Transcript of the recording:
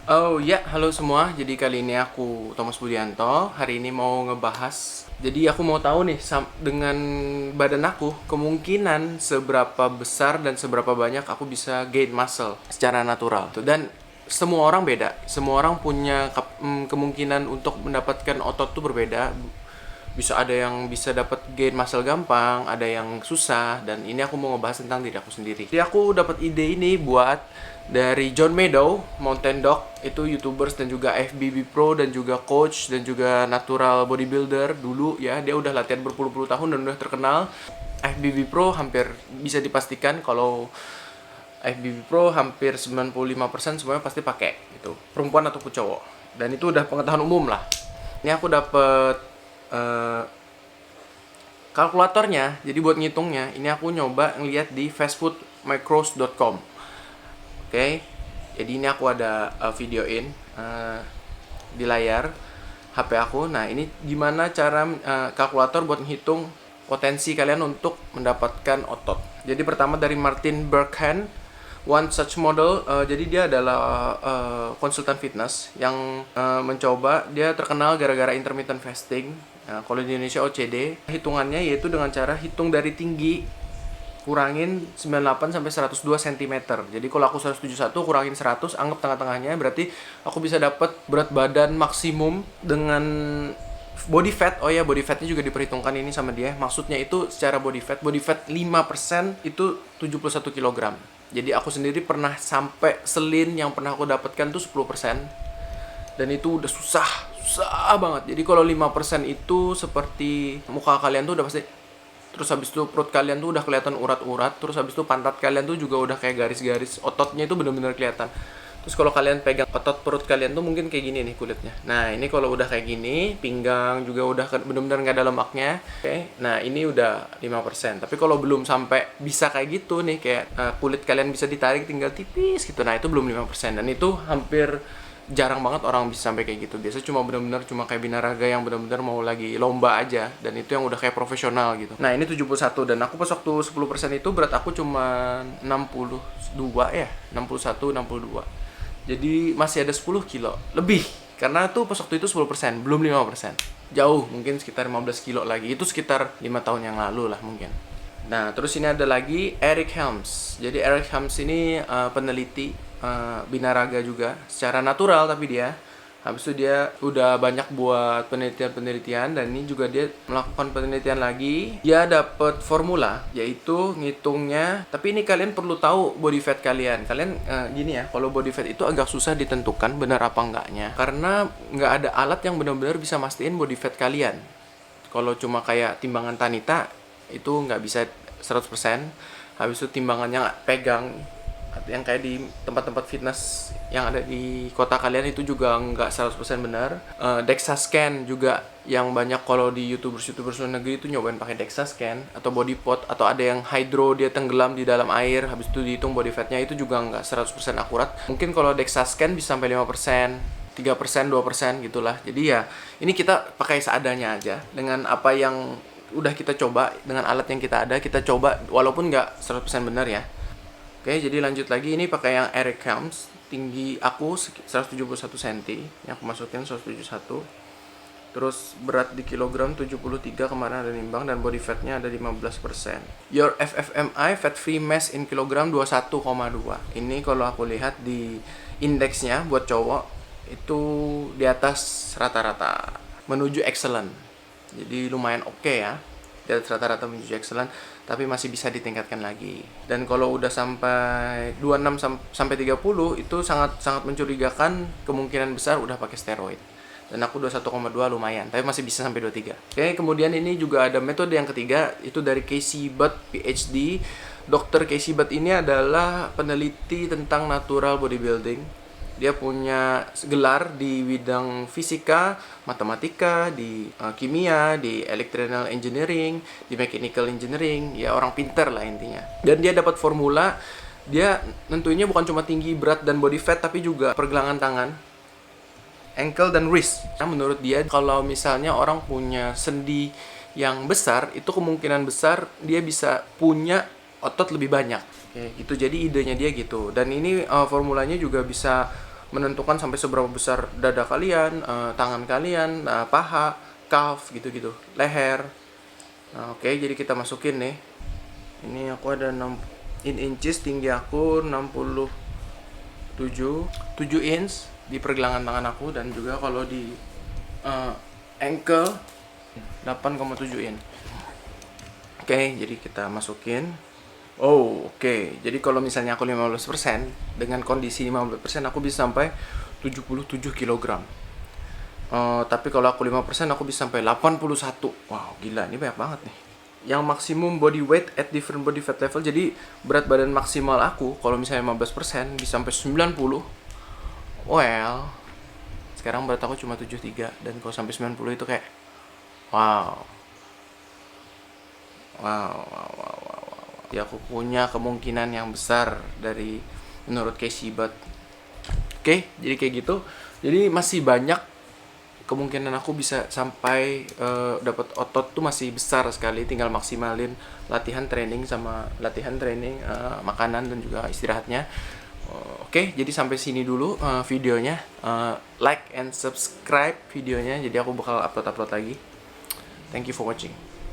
Oh ya, halo semua. Jadi kali ini aku Thomas Budianto. Hari ini mau ngebahas. Jadi aku mau tahu nih dengan badan aku kemungkinan seberapa besar dan seberapa banyak aku bisa gain muscle secara natural. Dan semua orang beda. Semua orang punya kemungkinan untuk mendapatkan otot tuh berbeda. Bisa ada yang bisa dapat gain muscle gampang, ada yang susah, dan ini aku mau ngebahas tentang diri aku sendiri. Jadi aku dapat ide ini buat dari John Meadow, Mountain Dog, itu YouTubers dan juga FBB Pro dan juga coach dan juga natural bodybuilder dulu ya. Dia udah latihan berpuluh-puluh tahun dan udah terkenal. FBB Pro hampir bisa dipastikan kalau FBB Pro hampir 95% semuanya pasti pakai gitu. Perempuan ataupun cowok. Dan itu udah pengetahuan umum lah. Ini aku dapet kalkulatornya, jadi buat ngitungnya ini aku nyoba ngeliat di fastfoodmicros.com. Oke, jadi ini aku ada videoin di layar HP aku. Nah, ini gimana cara kalkulator buat ngitung potensi kalian untuk mendapatkan otot. Jadi pertama dari Martin Berkhan, One Such Model. Jadi dia adalah konsultan fitness yang mencoba. Dia terkenal gara-gara intermittent fasting. Nah, kalau di Indonesia OCD, hitungannya yaitu dengan cara hitung dari tinggi kurangin 98 sampai 102 cm. Jadi kalau aku 171 kurangin 100, anggap tengah-tengahnya, berarti aku bisa dapat berat badan maksimum dengan body fat. Oh ya, body fatnya juga diperhitungkan ini sama dia. Maksudnya itu secara body fat 5% itu 71 kg. Jadi aku sendiri pernah sampai selin yang pernah aku dapatkan tuh 10%. Dan itu udah susah banget. Jadi kalau 5% itu seperti muka kalian tuh udah pasti, terus habis itu perut kalian tuh udah kelihatan urat-urat, terus habis itu pantat kalian tuh juga udah kayak garis-garis, ototnya itu benar-benar kelihatan. Terus kalau kalian pegang otot perut kalian tuh mungkin kayak gini nih kulitnya. Nah, ini kalau udah kayak gini, pinggang juga udah benar-benar nggak ada lemaknya. Oke. Nah, ini udah 5%. Tapi kalau belum sampai bisa kayak gitu nih, kayak kulit kalian bisa ditarik tinggal tipis gitu. Nah, itu belum 5%. Dan itu hampir jarang banget orang bisa sampai kayak gitu. Biasa cuma benar-benar cuma kayak binaraga yang benar-benar mau lagi lomba aja, dan itu yang udah kayak profesional gitu. Nah, ini 71, dan aku pas waktu 10% itu berat aku cuma 62 ya, 61 62. Jadi masih ada 10 kilo lebih, karena tuh pas waktu itu 10%, belum 5%. Jauh, mungkin sekitar 15 kilo lagi. Itu sekitar 5 tahun yang lalu lah mungkin. Nah, terus ini ada lagi Eric Helms. Jadi Eric Helms ini peneliti binaraga juga secara natural, tapi dia habis itu dia udah banyak buat penelitian-penelitian, dan ini juga dia melakukan penelitian lagi. Dia dapat formula, yaitu ngitungnya. Tapi ini kalian perlu tahu body fat kalian. Kalian gini ya, kalau body fat itu agak susah ditentukan benar apa enggaknya, karena nggak ada alat yang benar-benar bisa mastiin body fat kalian. Kalau cuma kayak timbangan Tanita itu nggak bisa 100%. Habis itu timbangannya pegang yang kayak di tempat-tempat fitness yang ada di kota kalian itu juga nggak 100% benar. DEXA scan juga yang banyak kalau di youtubers luar negeri itu nyobain pakai DEXA scan atau body pot, atau ada yang hydro, dia tenggelam di dalam air habis itu dihitung body fatnya, itu juga nggak 100% akurat. Mungkin kalau DEXA scan bisa sampai 5%, 3%, 2% gitulah. Jadi ya ini kita pakai seadanya aja dengan apa yang udah kita coba, dengan alat yang kita ada kita coba, walaupun nggak 100% benar ya. Oke, jadi lanjut lagi, ini pakai yang Eric Helms. Tinggi aku 171 cm, yang aku masukin 171. Terus berat di kilogram 73, kemarin ada nimbang, dan body fatnya ada 15%. Your FFMI, fat free mass in kilogram 21,2. Ini kalau aku lihat di indeksnya buat cowok itu di atas rata-rata, menuju excellent. Jadi lumayan oke ya, di atas rata-rata menuju excellent, tapi masih bisa ditingkatkan lagi. Dan kalau udah sampai 26 sampai 30 itu sangat mencurigakan, kemungkinan besar udah pakai steroid. Dan aku 21,2 lumayan, tapi masih bisa sampai 23. Oke, kemudian ini juga ada metode yang ketiga, itu dari Casey Butt PhD. Dr. Casey Butt ini adalah peneliti tentang natural bodybuilding. Dia punya gelar di bidang fisika, matematika, di kimia, di electrical engineering, di mechanical engineering. Ya orang pinter lah intinya. Dan dia dapat formula. Dia nentuinnya bukan cuma tinggi, berat, dan body fat, tapi juga pergelangan tangan, ankle, dan wrist. Nah, menurut dia kalau misalnya orang punya sendi yang besar, itu kemungkinan besar dia bisa punya otot lebih banyak. Oke, gitu. Jadi idenya dia gitu. Dan ini formulanya juga bisa menentukan sampai seberapa besar dada kalian, tangan kalian, paha, calf gitu-gitu, leher. Nah, oke, jadi kita masukin nih. Ini aku ada 6 in inches, tinggi aku 7 inch di pergelangan tangan aku, dan juga kalau di ankle 8,7 inch. Oke, jadi kita masukin. Oh, oke. Jadi kalau misalnya aku 15%, dengan kondisi 15% aku bisa sampai 77 kg. Tapi kalau aku 5% aku bisa sampai 81. Wow, gila, ini banyak banget nih. Yang maksimum body weight at different body fat level, jadi berat badan maksimal aku kalau misalnya 15% bisa sampai 90. Well, sekarang berat aku cuma 73, dan kalau sampai 90 itu kayak wow. Ya, aku punya kemungkinan yang besar dari menurut Casey Butt. Oke, jadi kayak gitu. Jadi masih banyak kemungkinan aku bisa sampai dapat otot tuh masih besar sekali, tinggal maksimalin latihan training, makanan dan juga istirahatnya. Oke, jadi sampai sini dulu videonya. Like and subscribe videonya, jadi aku bakal upload lagi. Thank you for watching.